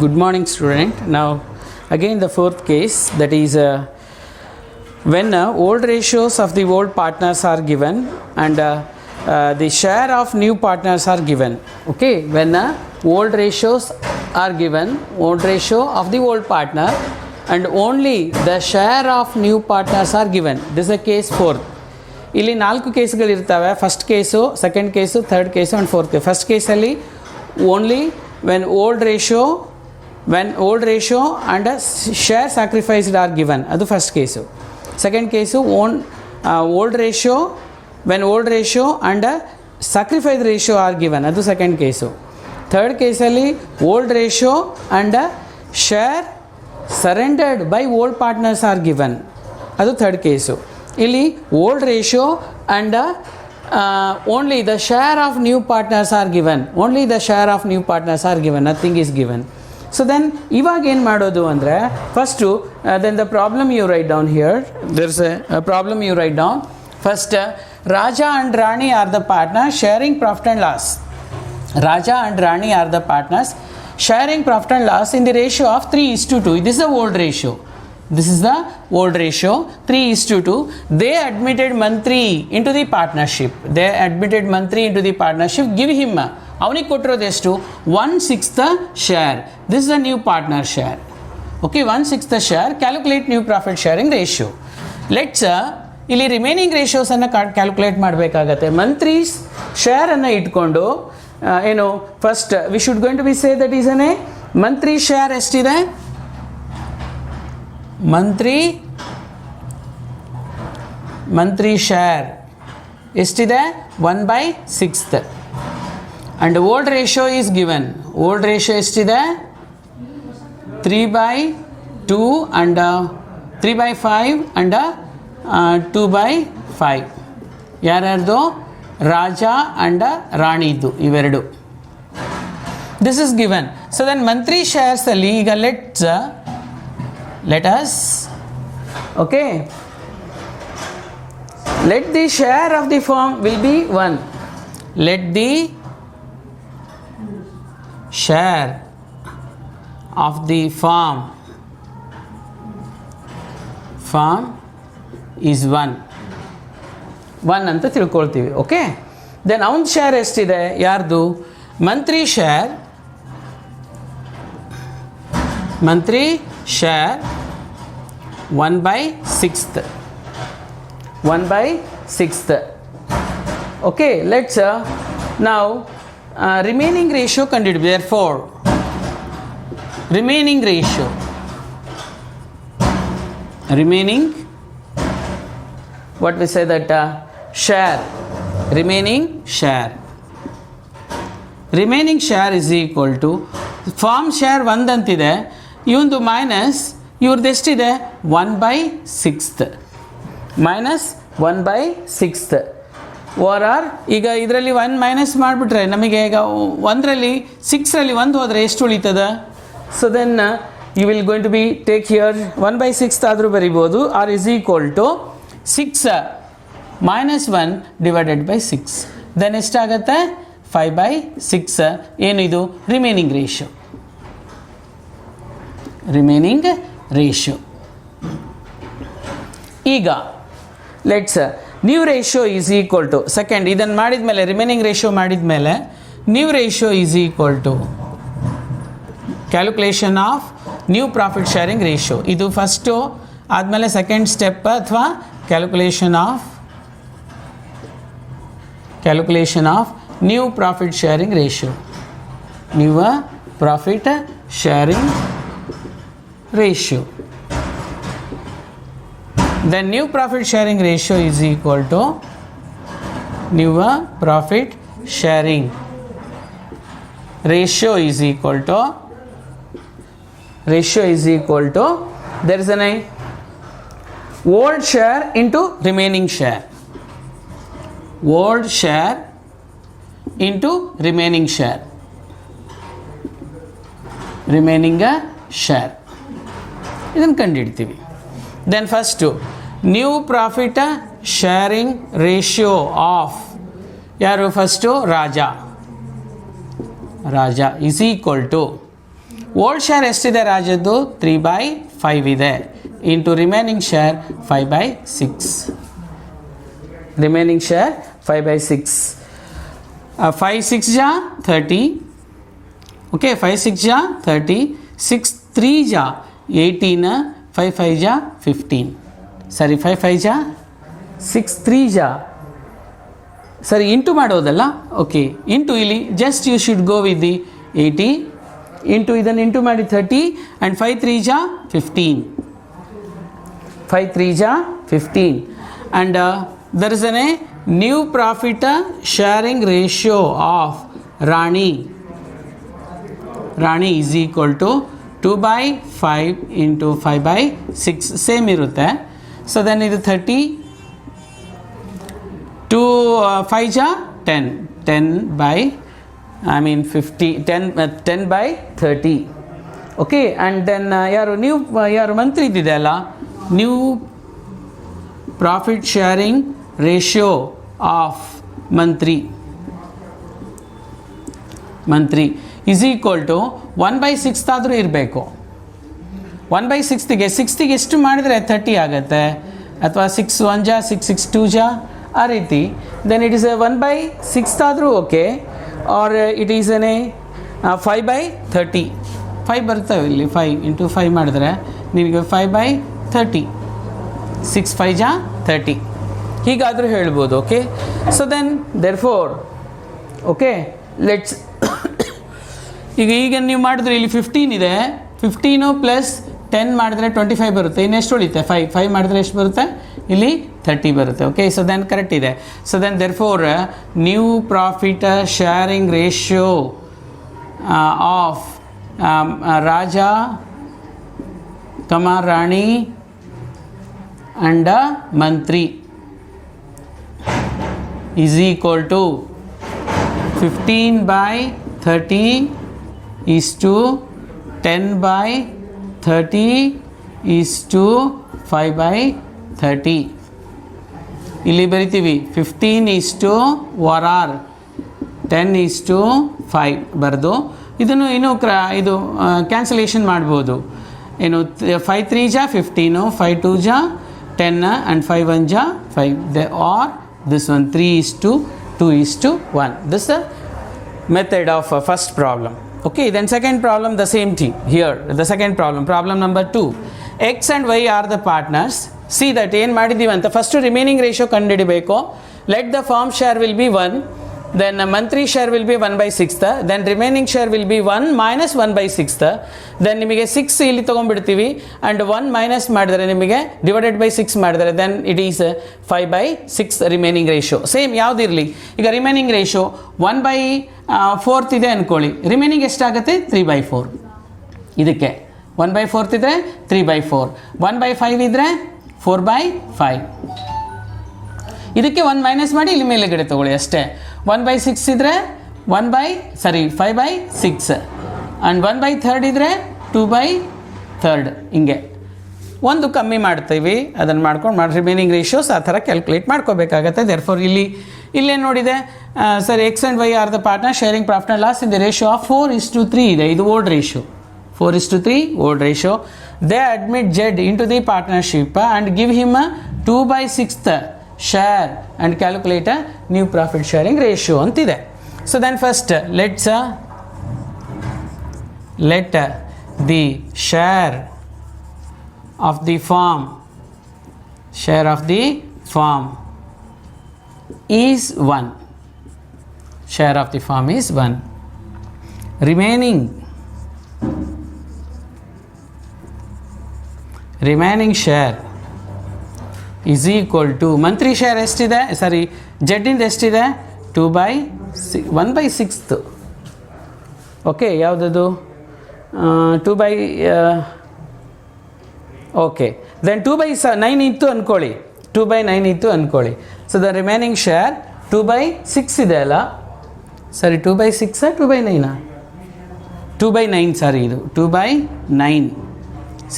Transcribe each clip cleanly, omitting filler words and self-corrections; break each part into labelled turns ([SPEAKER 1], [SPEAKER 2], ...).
[SPEAKER 1] Good morning, student. Now again the fourth case, that is when old ratios of the old partners are given and the share of new partners are given. Okay, when old ratios are given, old ratio of the old partner and only the share of new partners are given. This is a case 4. ಇಲ್ಲಿ 4 ಕೇಸ್ಗಳಿರ್ತವೆ. First case, second case, third case and fourth case. First ಕೇಸಲ್ಲಿ only when old ratio and share sacrificed are given, ಅದು first case. Second case old ratio when old ratio and sacrificed ratio are given, ಅದು second case. Third ಕೇಸಲ್ಲಿ old ratio and share surrendered by old partners are given, ಅದು third case. ಇಲ್ಲಿ old ratio and only the share of new partners are given, only the share of new partners are given, nothing is given. So then ಇವಾಗ ಏನು ಮಾಡೋದು ಅಂದರೆ first then the problem you write down here, there's a problem you write down. First, Raja and Rani are the partners sharing profit and loss. Raja and Rani are the partners sharing profit and loss in the ratio of 3:2. This is the old ratio. This is the old ratio, 3:2. They admitted Mantri into the partnership. They admitted Mantri into the partnership. Give him, ಅವನಿಗೆ ಕೊಟ್ಟಿರೋದು ಎಷ್ಟು? 1/6 share. This is a new partner share. Okay, 1/6 share. Calculate new profit sharing ratio. Let's ಇಲ್ಲಿ remaining ರೇಷಿಯೋಸನ್ನು calculate ಮಾಡಬೇಕಾಗತ್ತೆ. ಮಂತ್ರೀಸ್ ಶೇರನ್ನು ಇಟ್ಕೊಂಡು ಏನು first we should going to be say that is a Mantri share ಎಷ್ಟಿದೆ? Mantri share ಎಷ್ಟಿದೆ? 1/6 and old ratio is given. Old ratio ಎಷ್ಟಿದೆ? 3/2 and 3/5 and 2/5. ಯಾರ್ಯಾರ್ದು? Raja and ರಾಣಿದು, ಇವೆರಡು. This is given. So then Mantri ಶೇರ್ಸಲ್ಲಿ ಈಗ let us okay, let the share of the firm will be 1. Let the share of the firm is 1 ಅಂತ ತಿಳ್ಕೊಳ್ತೀವಿ. Okay, then ಅವನ share ಎಷ್ಟಿದೆ? ಯಾರ್ದು? ಮಂತ್ರಿ share 1/6. 1/6. Okay, let's now remaining ratio ಕಂಡುಹಿಡಿದು. Therefore remaining what we say that share, remaining share is equal to firm share 1 ಅಂತಿದೆ, ಇವಂದು minus ಇವ್ರದ್ದು ಎಷ್ಟಿದೆ? 1/6 minus 1/6 or R. ಈಗ ಇದರಲ್ಲಿ 1 ಮೈನಸ್ ಮಾಡಿಬಿಟ್ರೆ ನಮಗೆ ಈಗ 1ರಲ್ಲಿ 6ರಲ್ಲಿ 1 ಹೋದರೆ ಎಷ್ಟು ಉಳಿತದೆ? So then you will going to be take here 1/6 ಆದರೂ ಬರಿಬೋದು, or is equal to 6 - 1 divided by 6. Then ಎಷ್ಟಾಗತ್ತೆ? 5/6. ಏನಿದು? Remaining ratio. ಈಗ let's new ratio is equal to second, ಇದನ್ನು ಮಾಡಿದ ಮೇಲೆ ರಿಮೈನಿಂಗ್ ರೇಷಿಯೋ ಮಾಡಿದ ಮೇಲೆ new ratio is equal to calculation of new profit sharing ratio. ಇದು ಫಸ್ಟು, ಆದಮೇಲೆ ಸೆಕೆಂಡ್ ಸ್ಟೆಪ್ ಅಥವಾ calculation of new profit sharing ratio. Then new profit sharing ratio is equal to there is an old share into remaining share. Old share into remaining share. ಇದನ್ನು ಕಂಡುಹಿಡ್ತೀವಿ. Then first new profit sharing ratio of ಯಾರು? First Raja is equal to old share ಎಷ್ಟಿದೆ ರಾಜದ್ದು 3/5 ಇದೆ into remaining share 5/6. Remaining share 5/6. 5 6 जा 30. Okay 5 6 जा 30. 6 3 जा 18. 5 5 जा 15. सरी 5 5 जा 6 3 जा ಸರಿ ಇಂಟು ಮಾಡೋದಲ್ಲ. ಓಕೆ ಇಂಟು ಇಲ್ಲಿ just you should go with the 80 into ಇದನ್ನು ಇಂಟು ಮಾಡಿ 30 ಆ್ಯಂಡ್ 5 3 जा 15. 5 3 जा 15 and there is a new profit sharing ratio of Rani is equal to 2/5 into 5/6 same ಇರುತ್ತೆ. ಸೊ ದೆನ್ ಇದು 30 2 5 जा 10 10/30. ಓಕೆ ಆ್ಯಂಡ್ ದೆನ್ ಯಾರು ಮಂತ್ರಿ ಇದ್ದಿದೆ ಅಲ್ಲ, new profit sharing ratio of Mantri is equal to 1/6 ಆದರೂ ಇರಬೇಕು. 1/6ಗೆ 6ಗೆ ಎಷ್ಟು ಮಾಡಿದರೆ 30 ಆಗುತ್ತೆ, ಅಥವಾ 6 1 जा 6 6 2 जा ಆ ರೀತಿ. ದೆನ್ ಇಟ್ ಈಸ್ 1/6 ಆದರೂ ಓಕೆ, ಆರ್ ಇಟ್ ಈಸ್ 5/30. 5 ಬರ್ತವೆ ಇಲ್ಲಿ, 5 ಇಂಟು 5 ಮಾಡಿದ್ರೆ ನಿಮಗೆ 5/30. 6 5 जा 30 ಹೀಗಾದರೂ ಹೇಳ್ಬೋದು. Okay so then therefore okay let's ಈಗ ನೀವು ಮಾಡಿದ್ರೆ ಇಲ್ಲಿ 15 ಇದೆ, 15 ಪ್ಲಸ್ 10 ಮಾಡಿದ್ರೆ 25 ಬರುತ್ತೆ. ಇನ್ನೆಷ್ಟು ಉಳಿತೆ 5 ಮಾಡಿದ್ರೆ ಎಷ್ಟು ಬರುತ್ತೆ, ಇಲ್ಲಿ 30 ಬರುತ್ತೆ. ಓಕೆ ಸೊ ದೆನ್ ಕರೆಕ್ಟ್ ಇದೆ. So then therefore new profit sharing ratio of Raja Rani and Mantri is equal to 15/30 is to 10/30 is to 5/30. ಇಲ್ಲಿ ಬರಿತೀವಿ 15 is to ವರಾರ್ 10 is to 5 ಬರೆದು ಇದನ್ನು ಇನ್ನೂ ಇದು ಕ್ಯಾನ್ಸಲೇಷನ್ ಮಾಡ್ಬೋದು. ಏನು 5 3 जा 15, 5 2 जा 10 and 5 1 जा 5. They are this one 3 is to 2 is to 1. This is the method of first problem. Okay, then second problem the same thing here. The second problem number 2. X and Y are the partners. See that ಏನು ಮಾಡಿದ್ದೀವಿ ಅಂತ first remaining ratio ಕಂಡುಹಿಡಿಬೇಕು. Let the firm share will be 1, then Mantri share will be 1/6, then remaining share will be 1 minus 1/6, then ನಿಮಗೆ 6 ಇಲ್ಲಿ ತೊಗೊಂಡ್ಬಿಡ್ತೀವಿ and 1 minus ಮಾಡಿದರೆ ನಿಮಗೆ divided by 6 ಮಾಡಿದರೆ then it is 5/6 remaining ratio. Same ಯಾವುದಿರಲಿ, ಈಗ ರಿಮೈನಿಂಗ್ ರೇಷಿಯೋ 1/4 ಇದೆ ಅಂದ್ಕೊಳ್ಳಿ, ರಿಮೈನಿಂಗ್ ಎಷ್ಟಾಗುತ್ತೆ 3/4. ಇದಕ್ಕೆ 1/4 ಇದ್ದರೆ 3/4, 1/5 ಇದ್ದರೆ 4/5. ಇದಕ್ಕೆ 1 ಮೈನಸ್ ಮಾಡಿ ಇಲ್ಲಿ ಮೇಲೆಗಡೆ ತೊಗೊಳ್ಳಿ ಅಷ್ಟೇ. 1/6 ಇದ್ದರೆ 5/6 ಆ್ಯಂಡ್ 1/3 ಇದ್ದರೆ 2/3. ಹಿಂಗೆ ಒಂದು ಕಮ್ಮಿ ಮಾಡ್ತೀವಿ, ಅದನ್ನು ಮಾಡ್ಕೊಂಡು ರಿಮೈನಿಂಗ್ ರೇಷಿಯೋಸ್ ಆ ಥರ ಕ್ಯಾಲ್ಕುಲೇಟ್ ಮಾಡ್ಕೋಬೇಕಾಗತ್ತೆ. ದೇರ್ಫೋರ್ ಇಲ್ಲೇನು ನೋಡಿದೆ sir, X and Y are the partner sharing profit and loss in the ratio of 4:3 ಇದೆ. ಇದು old ratio, 4:3 old ratio. They admit Z into the partnership and give him 2/6 share and calculate a new profit sharing ratio ಅಂತಿದೆ. So then first let the share of the firm is 1. Share of the firm is 1. Remaining share is equal to Mantri share ಎಷ್ಟಿದೆ, ಸಾರಿ ಜೆಡ್ಡಿಂದ ಎಷ್ಟಿದೆ 1/6. Okay ಯಾವುದದು okay then 2/9 ಇತ್ತು ಅಂದ್ಕೊಳ್ಳಿ, 2/9 ಇತ್ತು ಅಂದ್ಕೊಳ್ಳಿ. So the remaining share 2/6 ಇದೆ ಅಲ್ಲ, ಸರಿ 2/6 2/9 2/9 ಸಾರಿ ಇದು 2/9,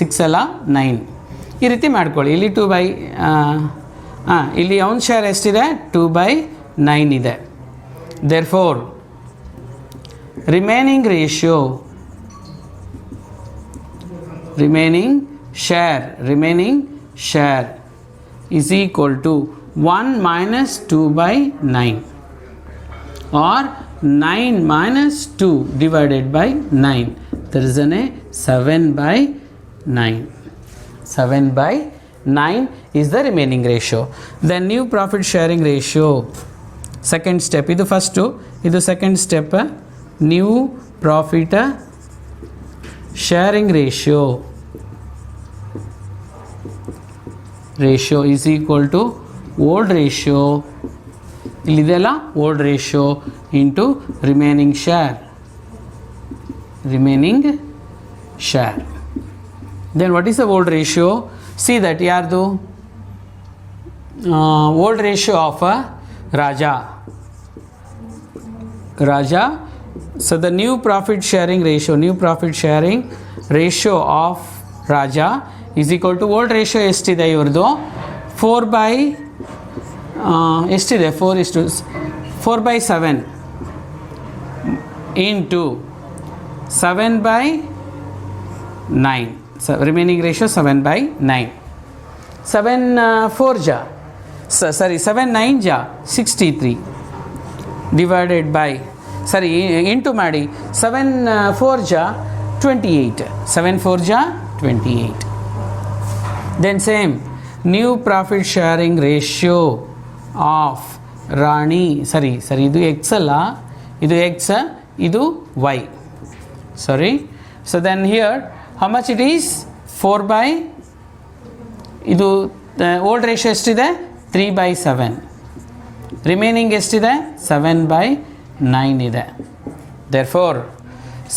[SPEAKER 1] 6 ಅಲ್ಲ 9 ಈ ರೀತಿ ಮಾಡ್ಕೊಳ್ಳಿ. ಇಲ್ಲಿ ಇಲ್ಲಿ ಅವನ ಶೇರ್ ಎಷ್ಟಿದೆ 2/9 ಇದೆ. Therefore remaining ratio remaining share is equal to 1 minus 2 by 9 or 9 minus 2 divided by 9. There is a 7 by 9. 7 by 9 is the remaining ratio. Then new profit sharing ratio, second step. Idu first, idu second step. New profit sharing ratio is equal to old ratio, illidella old ratio into remaining share. Then what is the old ratio? See that yardu old ratio of Raja. So the new profit sharing ratio of Raja is equal to old ratio ಎಷ್ಟಿದೆ ಇವ್ರದ್ದು 4 by ಎಷ್ಟಿದೆ 4 by 7 into 7 by 9. So remaining ratio 7 by 9. 7 9 ja 63 divided by into ಮಾಡಿ 7 4 ja 28. 7 4 ja 28. Then same new profit sharing ratio of Rani, ಇದು x ಅಲ್ಲ, ಇದು x, ಇದು y. So then here how much it is? 4 by, ಇದು old ratio ಎಷ್ಟಿದೆ 3 by 7, remaining ಎಷ್ಟಿದೆ 7 by 9 ಇದೆ. Therefore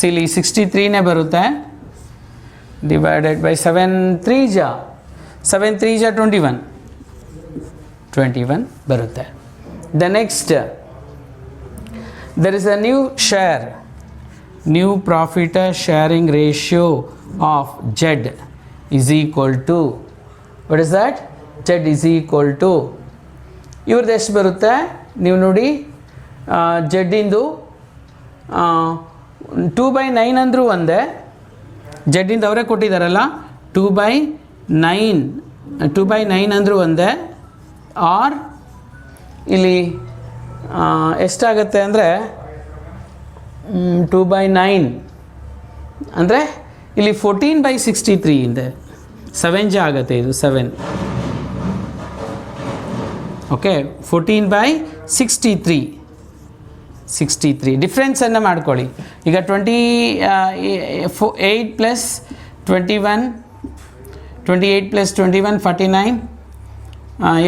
[SPEAKER 1] ಇಲ್ಲಿ 63 ನೇ ಬರುತ್ತೆ divided by 7 3 ja 21 ಬರುತ್ತೆ. The next, there is a new profit sharing ratio of Z is equal to, what is that? Z is equal to, ಇವ್ರದ್ದು ಎಷ್ಟು ಬರುತ್ತೆ ನೀವು ನೋಡಿ, Z ಇಂದು 2 by 9 ಅಂದರೂ ಒಂದೇ, Z ಇಂದ ಅವರೇ ಕೊಟ್ಟಿದ್ದಾರಲ್ಲ 2 by 9 ಅಂದರೂ ಒಂದೇ, ಆರ್ ಇಲ್ಲಿ ಎಷ್ಟಾಗುತ್ತೆ ಅಂದರೆ 2 by 9 ಅಂದರೆ ಇಲ್ಲಿ 14 by 63 ಇದೆ, 7 ಜ ಆಗುತ್ತೆ, ಇದು 7. ಓಕೆ, 14 by 63 ಡಿಫ್ರೆನ್ಸನ್ನು ಮಾಡ್ಕೊಳ್ಳಿ. ಈಗ 28 plus 21 49,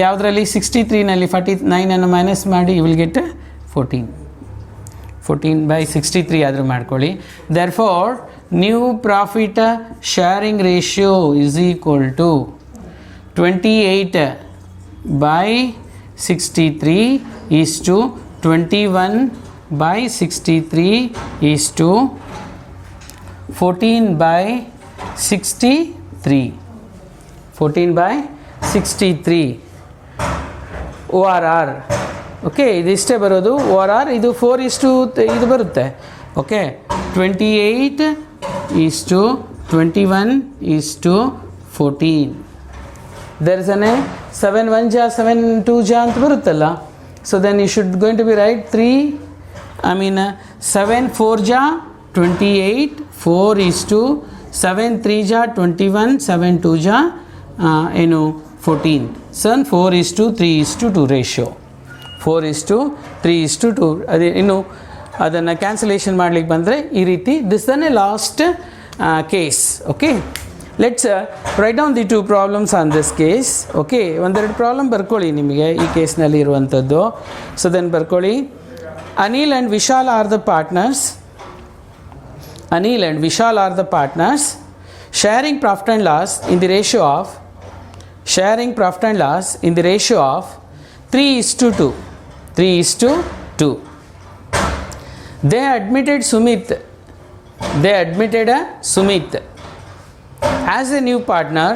[SPEAKER 1] ಯಾವುದರಲ್ಲಿ 63ನಲ್ಲಿ 49 ಮೈನಸ್ ಮಾಡಿ ಯು ವಿಲ್ ಗೆಟ್ 14 by 63 ಆದರೂ ಮಾಡ್ಕೊಳ್ಳಿ. Therefore new profit sharing ratio is equal to 28 by 63 is to 21 by 63 is to 14 by 63. 14 by 63 ORR. Okay, ಇದಿಷ್ಟೇ ಬರೋದು ORR. ಇದು 4 ಇದು ಬರುತ್ತೆ. Okay, 28 is to 21 is to 14. There is 7 1 ja 7 2 ja ಅಂತ ಬರುತ್ತಲ್ಲ. So then you should going to be right 7 4 ja 28, 4 is to 7 3 ja 21, 7 2 ja 14. So 4 is to 3 is to 2 ratio. 4 is to 3 is to 2. ಅದೇ ಇನ್ನು ಅದನ್ನು cancellation ಮಾಡಲಿಕ್ಕೆ ಬಂದರೆ ಈ ರೀತಿ. This done a last case. Okay, let's write down the 2 problems on this case. Okay, ಒಂದೆರಡು problem ಬರ್ಕೊಳ್ಳಿ ನಿಮಗೆ ಈ ಕೇಸ್ನಲ್ಲಿ ಇರುವಂಥದ್ದು. ಸೊ ದೆನ್ ಬರ್ಕೊಳ್ಳಿ. Anil and Vishal are the partners sharing profit and loss in the ratio of 3:2. They admitted Sumit as a new partner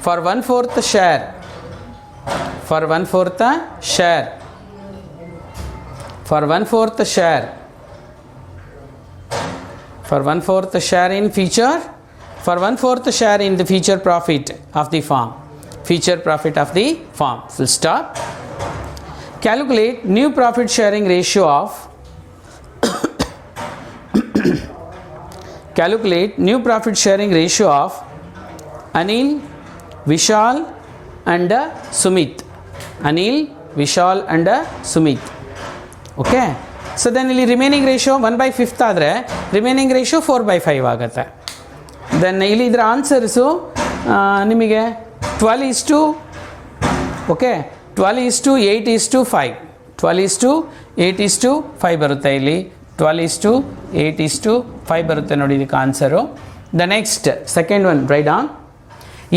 [SPEAKER 1] for 1/4 share. For 1/4 share For 1/4 share in feature, for 1/4 share in the future profit of the firm. Future profit of the firm. Full stop. Calculate new profit sharing ratio of calculate new profit sharing ratio of Anil, Vishal and Sumit. Anil, Vishal and Sumit. Okay. So then ಇಲ್ಲಿ remaining ratio 1/5 ಆದರೆ remaining ratio 4/5 ಆಗುತ್ತೆ. Then ಇಲ್ಲಿ ಇದರ answers ನಿಮಗೆ 12:8:5 12:8:5 ಬರುತ್ತೆ. ಇಲ್ಲಿ 12:8:5 ಬರುತ್ತೆ ನೋಡಿ ಇದಕ್ಕೆ answer. The next second one write down.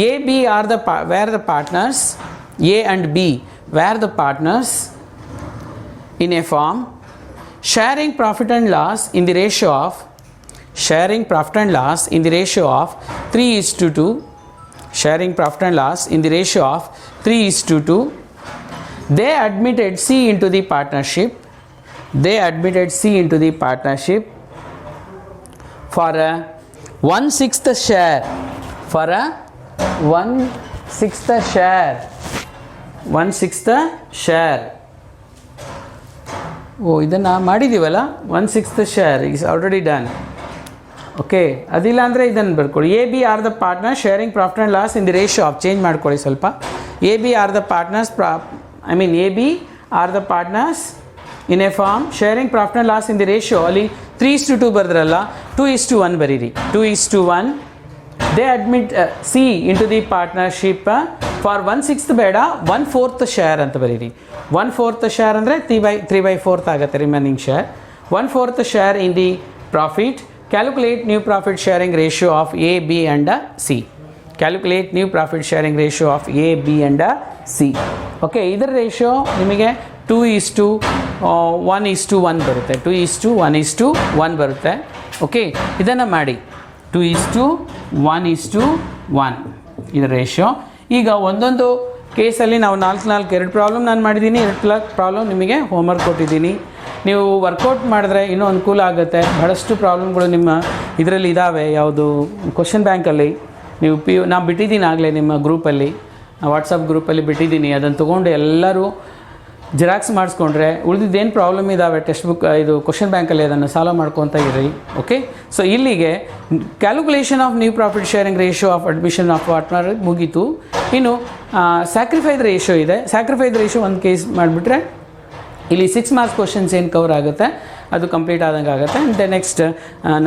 [SPEAKER 1] A, B are the where the partners, A and B were the partners in a firm sharing profit and loss in the ratio of 3:2. Sharing profit and loss in the ratio of 3:2. They admitted C into the partnership. For a 1/6 share. For a 1/6 share. ಓ ಇದನ್ನು ಮಾಡಿದ್ದೀವಲ್ಲ, 1/6 share is already done. Okay, ಅದಿಲ್ಲ ಅಂದರೆ ಇದನ್ನು ಬರ್ಕೊಳ್ಳಿ. A B are the partner sharing profit and loss in the ratio of, change ಮಾಡ್ಕೊಳ್ಳಿ ಸ್ವಲ್ಪ. A B are the partners A B are the partners in a firm sharing profit and loss in the ratio, ಅಲ್ಲಿ 3:2 ಬರೆದ್ರಲ್ಲ, 2:1 ಬರೀರಿ. 2:1. They admit C into the partnership for 1/6 ಬೇಡ, 1/4 share ಅಂತ ಬರೀರಿ. 1/4 share ಅಂದರೆ 3/4 ಆಗುತ್ತೆ remaining share. 1/4 share in the profit. Calculate new profit sharing ratio of A B and C. Calculate new profit sharing ratio of A B and C. Okay, ಇದರ ratio ನಿಮಗೆ 2:1:1 ಬರುತ್ತೆ. 2:1:1 ಬರುತ್ತೆ. Okay, ಇದನ್ನು ಮಾಡಿ. 2:1:1 ಇದರ ರೇಷಿಯೋ. ಈಗ ಒಂದೊಂದು ಕೇಸಲ್ಲಿ ನಾವು 4 ಪ್ರಾಬ್ಲಮ್ ನಾನು ಮಾಡಿದ್ದೀನಿ, 2 ಪ್ರಾಬ್ಲಮ್ ನಿಮಗೆ ಹೋಮ್ವರ್ಕ್ ಕೊಟ್ಟಿದ್ದೀನಿ. ನೀವು ವರ್ಕೌಟ್ ಮಾಡಿದ್ರೆ ಇನ್ನೂ ಅನುಕೂಲ ಆಗುತ್ತೆ. ಬಹಳಷ್ಟು ಪ್ರಾಬ್ಲಮ್ಗಳು ನಿಮ್ಮ ಇದರಲ್ಲಿ ಇದ್ದಾವೆ. ಯಾವುದು ಕ್ವಶನ್ ಬ್ಯಾಂಕಲ್ಲಿ ನೀವು ನಾನು ಬಿಟ್ಟಿದ್ದೀನಿ ಆಗಲೇ ನಿಮ್ಮ ಗ್ರೂಪಲ್ಲಿ, ವಾಟ್ಸಪ್ ಗ್ರೂಪಲ್ಲಿ ಬಿಟ್ಟಿದ್ದೀನಿ. ಅದನ್ನು ತೊಗೊಂಡು ಎಲ್ಲರೂ ಜೆರಾಕ್ಸ್ ಮಾಡಿಸ್ಕೊಂಡ್ರೆ ಉಳಿದಿದ್ದೇನು ಪ್ರಾಬ್ಲಮ್ ಇದ್ದಾವೆ ಟೆಕ್ಸ್ಟ್ ಬುಕ್ ಇದು ಕ್ವಶನ್ ಬ್ಯಾಂಕಲ್ಲಿ ಅದನ್ನು ಸಾಲ್ವ್ ಮಾಡ್ಕೊತ ಇರಿ. ಓಕೆ, ಸೊ ಇಲ್ಲಿಗೆ calculation of new profit sharing ratio of admission of partner ಮುಗೀತು. ಇನ್ನು ಸ್ಯಾಕ್ರಿಫೈಡ್ ರೇಷಿಯೋ ಇದೆ. ಸ್ಯಾಕ್ರಿಫೈಡ್ ರೇಷಿಯೋ ಒಂದು ಕೇಸ್ ಮಾಡಿಬಿಟ್ರೆ ಇಲ್ಲಿ 6 ಮಾರ್ಕ್ಸ್ ಕ್ವಶನ್ಸ್ ಏನು ಕವರ್ ಆಗುತ್ತೆ ಅದು ಕಂಪ್ಲೀಟ್ ಆದಂಗೆ ಆಗುತ್ತೆ. ಆ್ಯಂಡ್ ನೆಕ್ಸ್ಟ್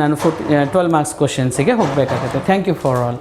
[SPEAKER 1] ನಾನು 12 ಮಾರ್ಕ್ಸ್ ಕ್ವಶನ್ಸಿಗೆ ಹೋಗಬೇಕಾಗುತ್ತೆ. Thank you for all.